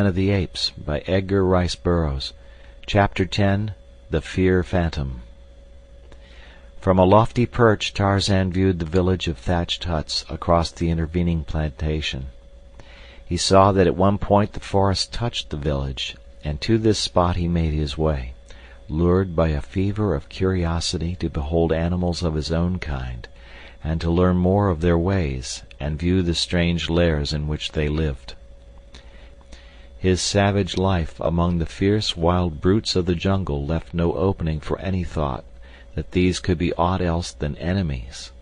of the Apes by Edgar Rice Burroughs. Chapter 10. The Fear Phantom. From a lofty perch Tarzan viewed the village of thatched huts across the intervening plantation. He saw that at one point the forest touched the village, and to this spot he made his way, lured by a fever of curiosity to behold animals of his own kind, and to learn more of their ways and view the strange lairs in which they lived. His savage life among the fierce wild brutes of the jungle left no opening for any thought that these could be aught else than enemies.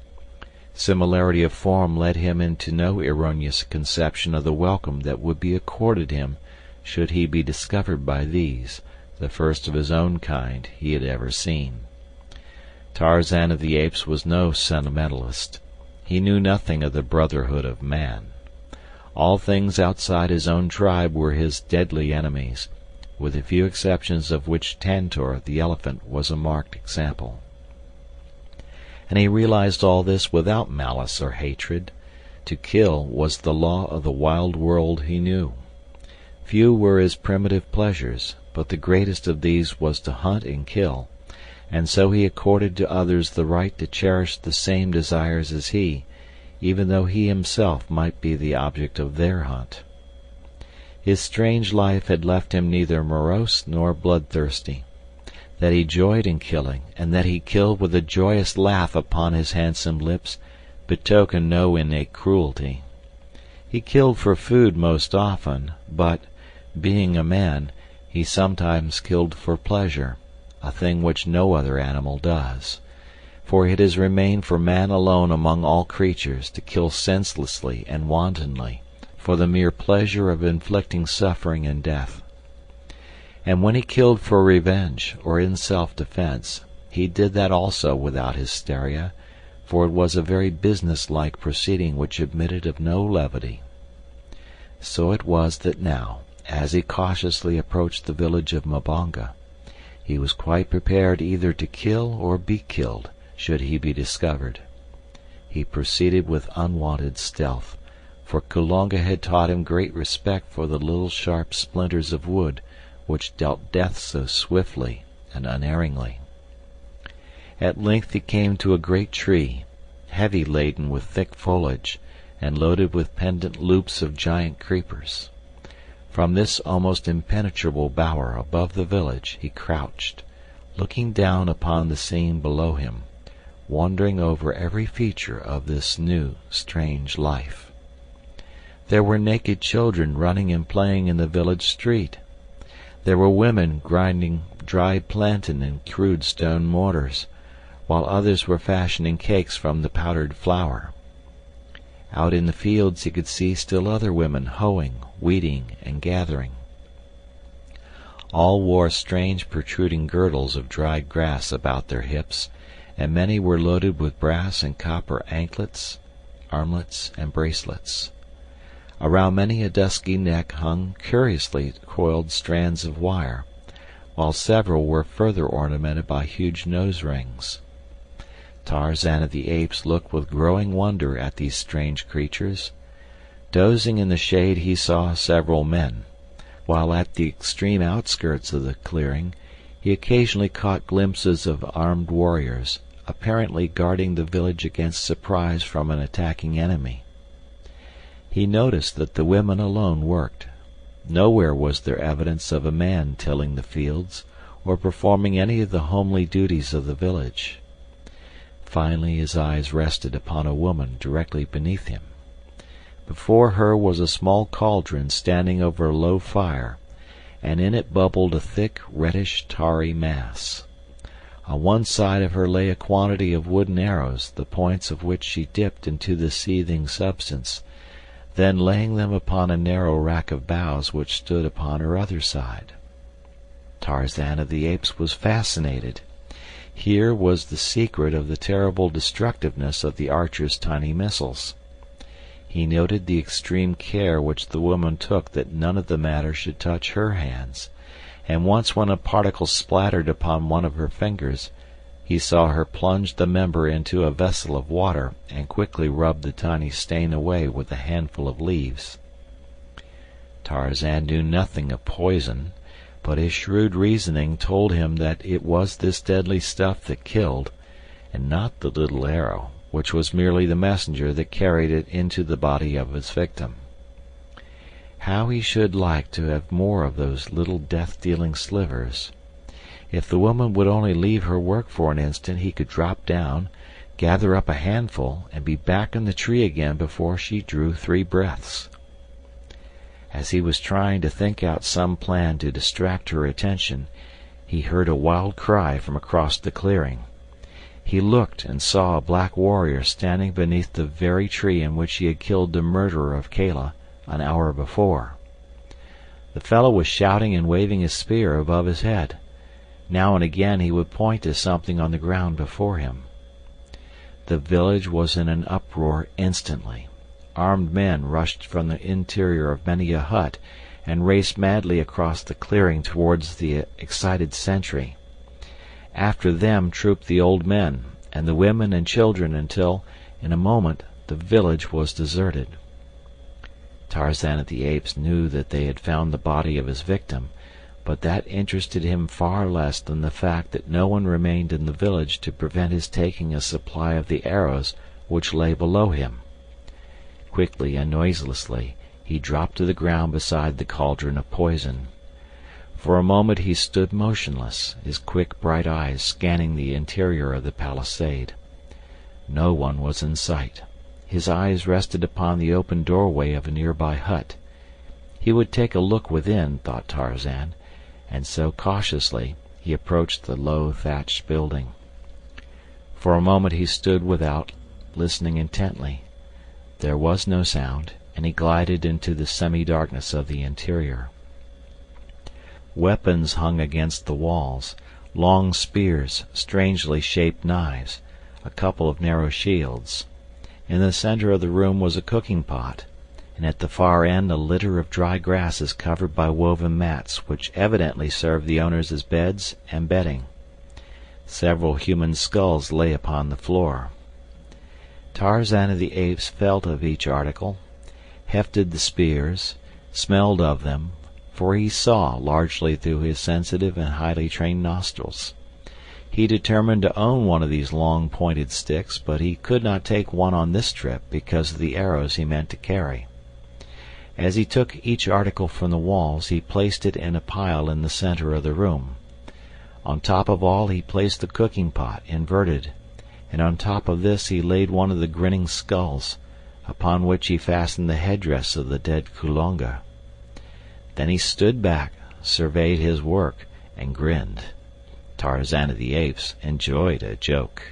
Similarity of form led him into no erroneous conception of the welcome that would be accorded him should he be discovered by these, the first of his own kind he had ever seen. Tarzan of the Apes was no sentimentalist. He knew nothing of the brotherhood of man. All things outside his own tribe were his deadly enemies, with a few exceptions of which Tantor the elephant was a marked example. And he realized all this without malice or hatred. To kill was the law of the wild world he knew. Few were his primitive pleasures, but the greatest of these was to hunt and kill, and so he accorded to others the right to cherish the same desires as he, even though he himself might be the object of their hunt. His strange life had left him neither morose nor bloodthirsty. That he joyed in killing, and that he killed with a joyous laugh upon his handsome lips, betokened no innate cruelty. He killed for food most often, but, being a man, he sometimes killed for pleasure, a thing which no other animal does. For it has remained for man alone among all creatures to kill senselessly and wantonly, for the mere pleasure of inflicting suffering and death. And when he killed for revenge or in self-defense, he did that also without hysteria, for it was a very business-like proceeding which admitted of no levity. So it was that now, as he cautiously approached the village of Mbonga, he was quite prepared either to kill or be killed, should he be discovered. He proceeded with unwonted stealth, for Kulonga had taught him great respect for the little sharp splinters of wood which dealt death so swiftly and unerringly. At length he came to a great tree, heavy laden with thick foliage and loaded with pendant loops of giant creepers. From this almost impenetrable bower above the village he crouched, looking down upon the scene below him, wondering over every feature of this new, strange life. There were naked children running and playing in the village street. There were women grinding dried plantain in crude stone mortars, while others were fashioning cakes from the powdered flour. Out in the fields he could see still other women hoeing, weeding, and gathering. All wore strange protruding girdles of dried grass about their hips, and many were loaded with brass and copper anklets, armlets, and bracelets. Around many a dusky neck hung curiously coiled strands of wire, while several were further ornamented by huge nose rings. Tarzan of the Apes looked with growing wonder at these strange creatures. Dozing in the shade he saw several men, while at the extreme outskirts of the clearing he occasionally caught glimpses of armed warriors, apparently guarding the village against surprise from an attacking enemy. He noticed that the women alone worked. Nowhere was there evidence of a man tilling the fields or performing any of the homely duties of the village. Finally his eyes rested upon a woman directly beneath him. Before her was a small cauldron standing over a low fire, and in it bubbled a thick, reddish, tarry mass. On one side of her lay a quantity of wooden arrows, the points of which she dipped into the seething substance, then laying them upon a narrow rack of boughs which stood upon her other side. Tarzan of the Apes was fascinated. Here was the secret of the terrible destructiveness of the archer's tiny missiles. He noted the extreme care which the woman took that none of the matter should touch her hands, and once when a particle splattered upon one of her fingers, he saw her plunge the member into a vessel of water and quickly rub the tiny stain away with a handful of leaves. Tarzan knew nothing of poison, but his shrewd reasoning told him that it was this deadly stuff that killed, and not the little arrow, which was merely the messenger that carried it into the body of his victim. How he should like to have more of those little death-dealing slivers! If the woman would only leave her work for an instant, he could drop down, gather up a handful, and be back in the tree again before she drew 3 breaths. As he was trying to think out some plan to distract her attention, he heard a wild cry from across the clearing. He looked and saw a black warrior standing beneath the very tree in which he had killed the murderer of Kala an hour before. The fellow was shouting and waving his spear above his head. Now and again he would point to something on the ground before him. The village was in an uproar instantly. Armed men rushed from the interior of many a hut and raced madly across the clearing towards the excited sentry. After them trooped the old men and the women and children until, in a moment, the village was deserted. Tarzan of the Apes knew that they had found the body of his victim, but that interested him far less than the fact that no one remained in the village to prevent his taking a supply of the arrows which lay below him. Quickly and noiselessly he dropped to the ground beside the cauldron of poison. For a moment he stood motionless, his quick bright eyes scanning the interior of the palisade. No one was in sight. His eyes rested upon the open doorway of a nearby hut. He would take a look within, thought Tarzan, and so cautiously he approached the low thatched building. For a moment he stood without, listening intently. There was no sound, and he glided into the semi-darkness of the interior. Weapons hung against the walls, long spears, strangely shaped knives, a couple of narrow shields. In the center of the room was a cooking pot, and at the far end a litter of dry grasses covered by woven mats which evidently served the owners as beds and bedding. Several human skulls lay upon the floor. Tarzan of the Apes felt of each article, hefted the spears, smelled of them, for he saw largely through his sensitive and highly trained nostrils. He determined to own one of these long pointed sticks, but he could not take one on this trip because of the arrows he meant to carry. As he took each article from the walls, he placed it in a pile in the center of the room. On top of all he placed the cooking pot, inverted, and on top of this he laid one of the grinning skulls, upon which he fastened the headdress of the dead Kulonga. Then he stood back, surveyed his work, and grinned. Tarzan of the Apes enjoyed a joke.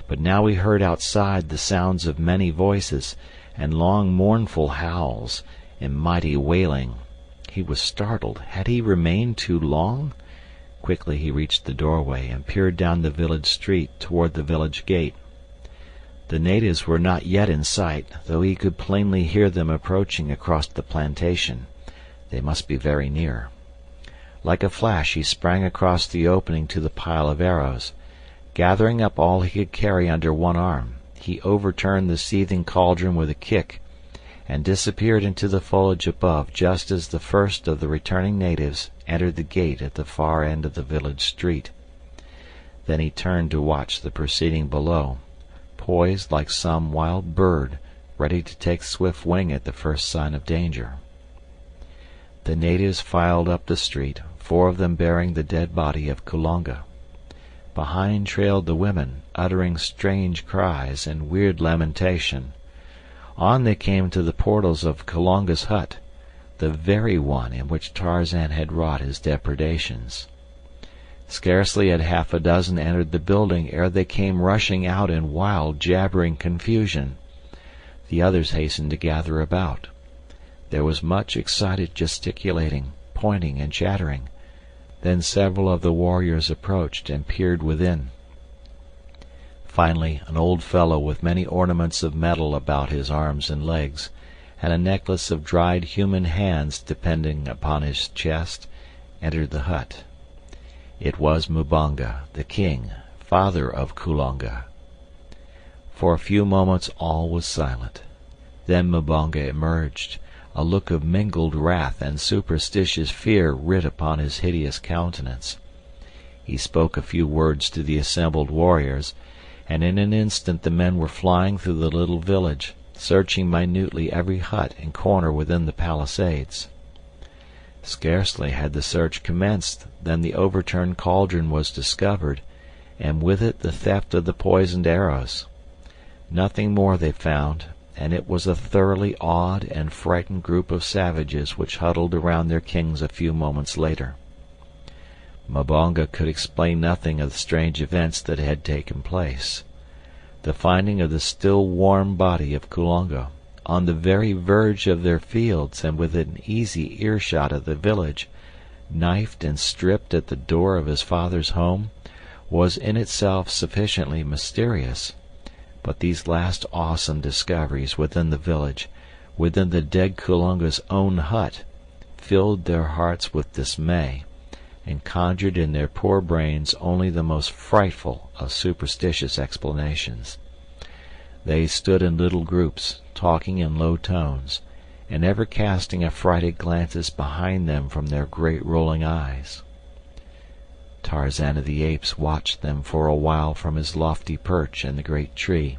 But now he heard outside the sounds of many voices, and long mournful howls, and mighty wailing. He was startled. Had he remained too long? Quickly he reached the doorway and peered down the village street toward the village gate. The natives were not yet in sight, though he could plainly hear them approaching across the plantation. They must be very near. Like a flash he sprang across the opening to the pile of arrows. Gathering up all he could carry under one arm, he overturned the seething cauldron with a kick, and disappeared into the foliage above just as the first of the returning natives entered the gate at the far end of the village street. Then he turned to watch the proceeding below, poised like some wild bird, ready to take swift wing at the first sign of danger. The natives filed up the street, 4 of them bearing the dead body of Kulonga. Behind trailed the women, uttering strange cries and weird lamentation. On they came to the portals of Kulonga's hut, the very one in which Tarzan had wrought his depredations. Scarcely had half a dozen entered the building ere they came rushing out in wild, jabbering confusion. The others hastened to gather about. There was much excited gesticulating, pointing, and chattering. Then several of the warriors approached and peered within. Finally, an old fellow with many ornaments of metal about his arms and legs, and a necklace of dried human hands depending upon his chest, entered the hut. It was Mbonga, the king, father of Kulonga. For a few moments all was silent. Then Mbonga emerged, a look of mingled wrath and superstitious fear writ upon his hideous countenance. He spoke a few words to the assembled warriors, and in an instant the men were flying through the little village, searching minutely every hut and corner within the palisades. Scarcely had the search commenced than the overturned cauldron was discovered, and with it the theft of the poisoned arrows. Nothing more they found, and it was a thoroughly awed and frightened group of savages which huddled around their kings a few moments later. Mbonga could explain nothing of the strange events that had taken place. The finding of the still warm body of Kulonga, on the very verge of their fields and within easy earshot of the village, knifed and stripped at the door of his father's home, was in itself sufficiently mysterious. But these last awesome discoveries within the village, within the dead Kulonga's own hut, filled their hearts with dismay, and conjured in their poor brains only the most frightful of superstitious explanations. They stood in little groups, talking in low tones, and ever casting affrighted glances behind them from their great rolling eyes. Tarzan of the Apes watched them for a while from his lofty perch in the great tree.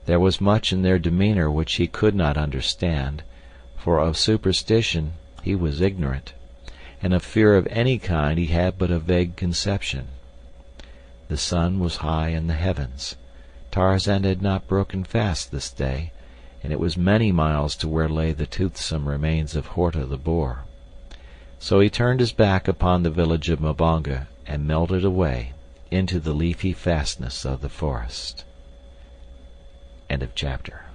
There was much in their demeanor which he could not understand, for of superstition he was ignorant, and of fear of any kind he had but a vague conception. The sun was high in the heavens. Tarzan had not broken fast this day, and it was many miles to where lay the toothsome remains of Horta the boar. So he turned his back upon the village of Mbonga and melted away into the leafy fastness of the forest. End of chapter.